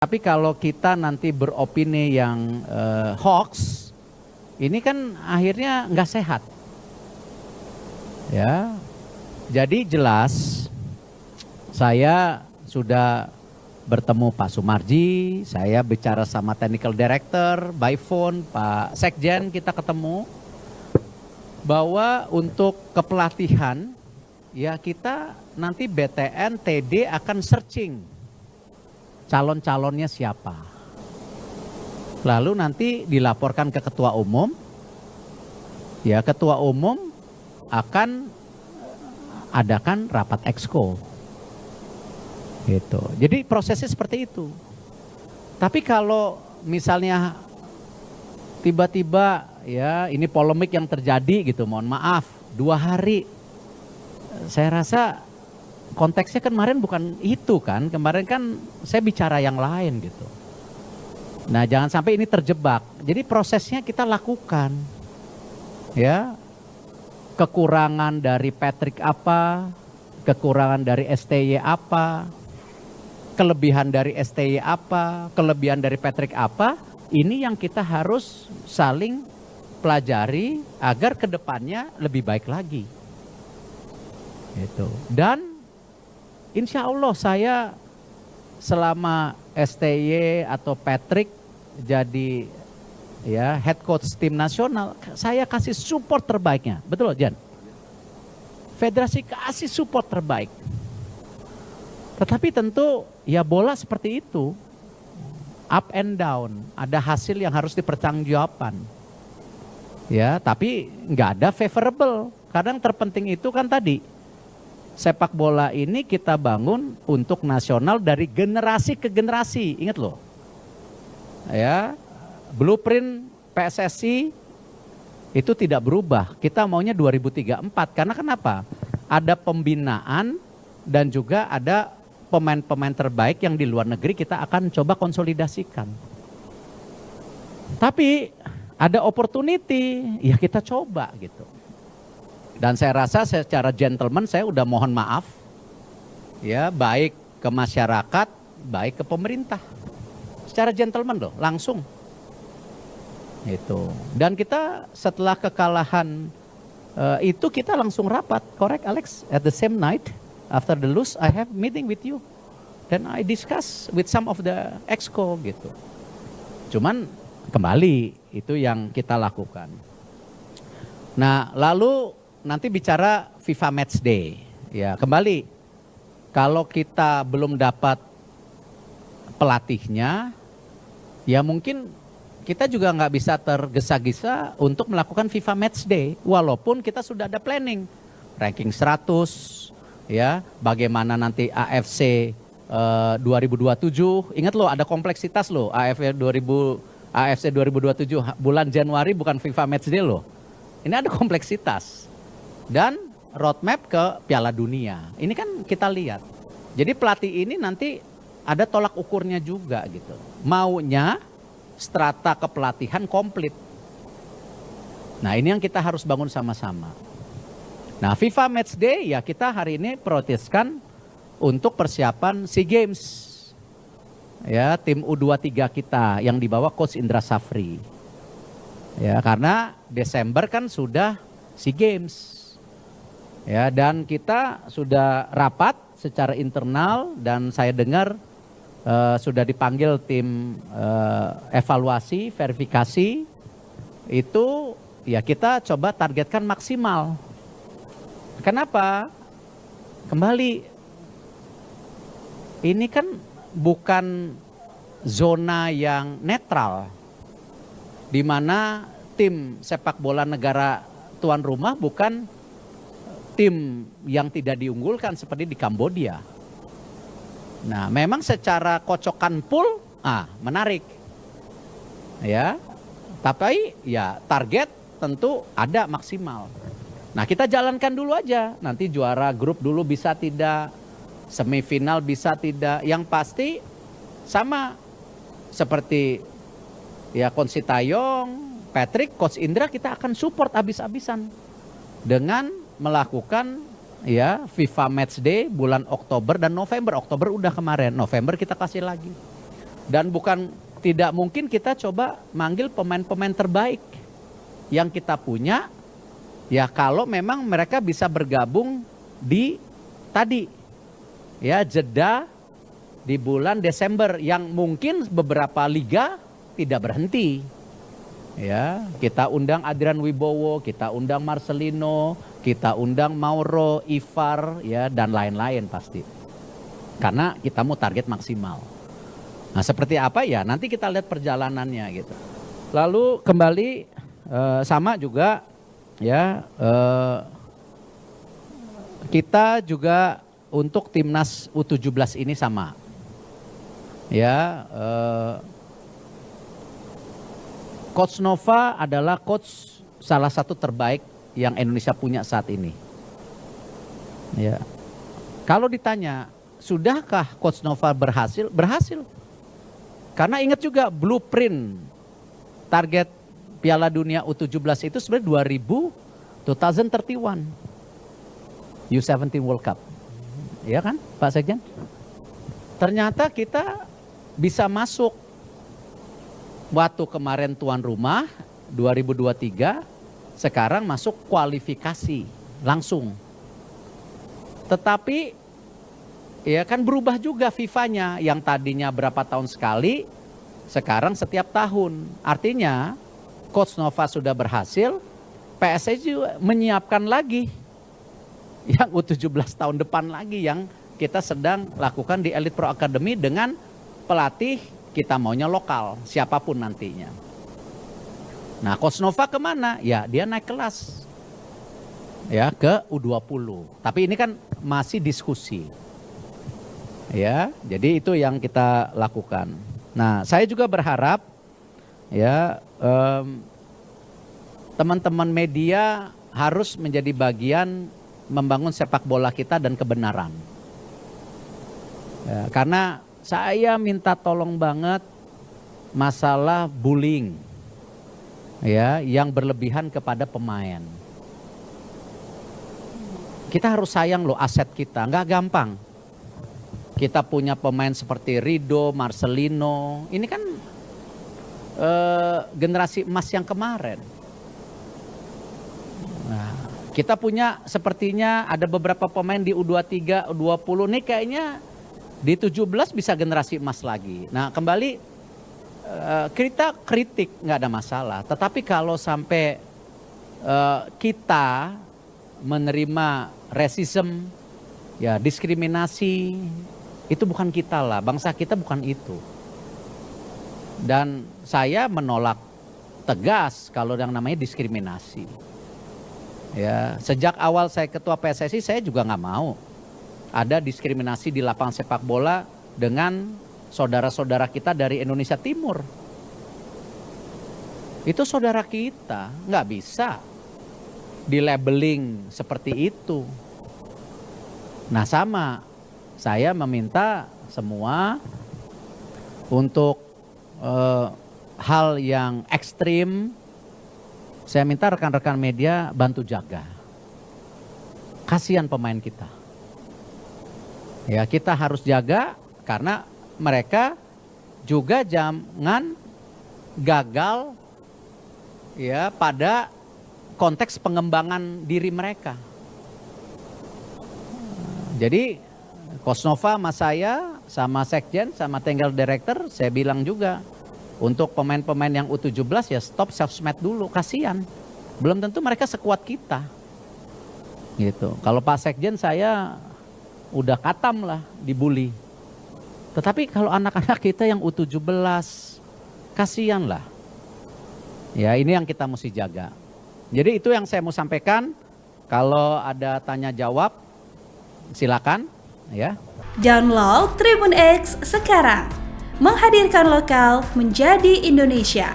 Tapi kalau kita nanti beropini yang hoax, ini kan akhirnya nggak sehat. Ya, jadi jelas saya sudah bertemu Pak Sumarji, saya bicara sama Technical Director by phone, Pak Sekjen kita ketemu, bahwa untuk kepelatihan ya kita nanti BTN TD akan searching calon-calonnya siapa. Lalu nanti dilaporkan ke ketua umum, ya ketua umum akan adakan rapat exco. Gitu. Jadi prosesnya seperti itu. Tapi kalau misalnya tiba-tiba ya ini polemik yang terjadi gitu, mohon maaf 2 hari, saya rasa konteksnya kemarin bukan itu kan, kemarin kan saya bicara yang lain gitu. Nah jangan sampai ini terjebak, jadi prosesnya kita lakukan. Ya, kekurangan dari Patrick apa, kekurangan dari STY apa, kelebihan dari STY apa, kelebihan dari Patrick apa, ini yang kita harus saling pelajari agar kedepannya lebih baik lagi. Gitu. Dan insya Allah saya selama STY atau Patrick jadi ya head coach tim nasional, saya kasih support terbaiknya. Betul Jan? Federasi kasih support terbaik. Tetapi tentu ya bola seperti itu, up and down, ada hasil yang harus dipertanggungjawabkan. Ya, tapi nggak ada favorable. Kadang terpenting itu kan tadi, sepak bola ini kita bangun untuk nasional dari generasi ke generasi. Ingat loh. Ya, blueprint PSSI itu tidak berubah. Kita maunya 2034. Karena kenapa? Ada pembinaan dan juga ada pemain-pemain terbaik yang di luar negeri kita akan coba konsolidasikan. Tapi ada opportunity, ya kita coba gitu. Dan saya rasa secara gentleman saya udah mohon maaf, ya baik ke masyarakat, baik ke pemerintah. Secara gentleman loh, langsung. Itu. Dan kita setelah kekalahan itu kita langsung rapat, correct Alex? At the same night, after the lose, I have meeting with you. Dan I discuss with some of the exco gitu. Cuman kembali itu yang kita lakukan. Nah lalu nanti bicara FIFA Match Day. Ya kembali, kalau kita belum dapat pelatihnya, ya mungkin kita juga nggak bisa tergesa-gesa untuk melakukan FIFA Match Day. Walaupun kita sudah ada planning, ranking 100, ya bagaimana nanti AFC 2027. Ingat loh ada kompleksitas loh, AFC 2027 bulan Januari bukan FIFA Match Day loh. Ini ada kompleksitas. Dan roadmap ke Piala Dunia. Ini kan kita lihat. Jadi pelatih ini nanti ada tolak ukurnya juga gitu. Maunya strata kepelatihan komplit. Nah ini yang kita harus bangun sama-sama. Nah FIFA Match Day ya kita hari ini prioritaskan untuk persiapan SEA Games. Ya tim U23 kita yang dibawa Coach Indra Safri. Ya karena Desember kan sudah SEA Games. Ya, dan kita sudah rapat secara internal dan saya dengar sudah dipanggil tim evaluasi, verifikasi. Itu ya kita coba targetkan maksimal. Kenapa? Kembali, ini kan bukan zona yang netral, di mana tim sepak bola negara tuan rumah bukan tim yang tidak diunggulkan seperti di Kambodia. Nah, memang secara kocokan pool, menarik. Ya, tapi ya target tentu ada maksimal. Nah, kita jalankan dulu aja. Nanti juara grup dulu bisa tidak, semifinal bisa tidak. Yang pasti sama seperti ya Coach Sintayong, Patrick, Coach Indra kita akan support habis-habisan dengan melakukan ya FIFA Match Day bulan Oktober dan November. Oktober udah kemarin, November kita kasih lagi. Dan bukan tidak mungkin kita coba manggil pemain-pemain terbaik yang kita punya, ya kalau memang mereka bisa bergabung di tadi, ya jeda di bulan Desember yang mungkin beberapa liga tidak berhenti. Ya, kita undang Adrian Wibowo, kita undang Marcelino, kita undang Mauro, Ivar, ya dan lain-lain pasti. Karena kita mau target maksimal. Nah, seperti apa ya? Nanti kita lihat perjalanannya gitu. Lalu kembali sama juga ya kita juga untuk timnas U17 ini sama. Ya, Coach Nova adalah coach salah satu terbaik yang Indonesia punya saat ini. Ya. Kalau ditanya, sudahkah Coach Nova berhasil? Berhasil. Karena ingat juga blueprint target Piala Dunia U17 itu sebenarnya 2031 U17 World Cup. Ya kan Pak Sekjen? Ternyata kita bisa masuk. Waktu kemarin tuan rumah 2023, sekarang masuk kualifikasi langsung. Tetapi ya kan berubah juga FIFA-nya, yang tadinya berapa tahun sekali, sekarang setiap tahun. Artinya Coach Nova sudah berhasil, PSSI juga menyiapkan lagi yang U17 tahun depan lagi yang kita sedang lakukan di Elite Pro Academy dengan pelatih kita maunya lokal, siapapun nantinya. Nah, Coach Nova kemana? Ya, dia naik kelas. Ya, ke U20. Tapi ini kan masih diskusi. Ya, jadi itu yang kita lakukan. Nah, saya juga berharap ya teman-teman media harus menjadi bagian membangun sepak bola kita dan kebenaran. Ya, karena saya minta tolong banget masalah bullying ya yang berlebihan kepada pemain. Kita harus sayang loh aset kita, nggak gampang. Kita punya pemain seperti Rido, Marcelino, ini kan generasi emas yang kemarin. Nah, kita punya sepertinya ada beberapa pemain di U23, U20 nih kayaknya di 17 bisa generasi emas lagi. Nah kembali kita kritik nggak ada masalah. Tetapi kalau sampai kita menerima racism, ya diskriminasi, itu bukan kita lah. Bangsa kita bukan itu. Dan saya menolak tegas kalau yang namanya diskriminasi. Ya, sejak awal saya ketua PSSI saya juga nggak mau ada diskriminasi di lapangan sepak bola dengan saudara-saudara kita dari Indonesia Timur. Itu saudara kita, nggak bisa di-labeling seperti itu. Nah sama, saya meminta semua untuk hal yang ekstrim, saya minta rekan-rekan media bantu jaga. Kasihan pemain kita. Ya kita harus jaga karena mereka juga jangan gagal ya pada konteks pengembangan diri mereka. Jadi Coach Nova sama saya, sama Sekjen, sama Technical Director, saya bilang juga untuk pemain-pemain yang U17 ya stop sosmed dulu, kasihan. Belum tentu mereka sekuat kita. Gitu. Kalau Pak Sekjen saya udah katam lah dibully. Tetapi kalau anak-anak kita yang U17, kasihan lah. Ya ini yang kita mesti jaga. Jadi itu yang saya mau sampaikan. Kalau ada tanya jawab, silakan ya. Download Tribun X sekarang. Menghadirkan lokal menjadi Indonesia.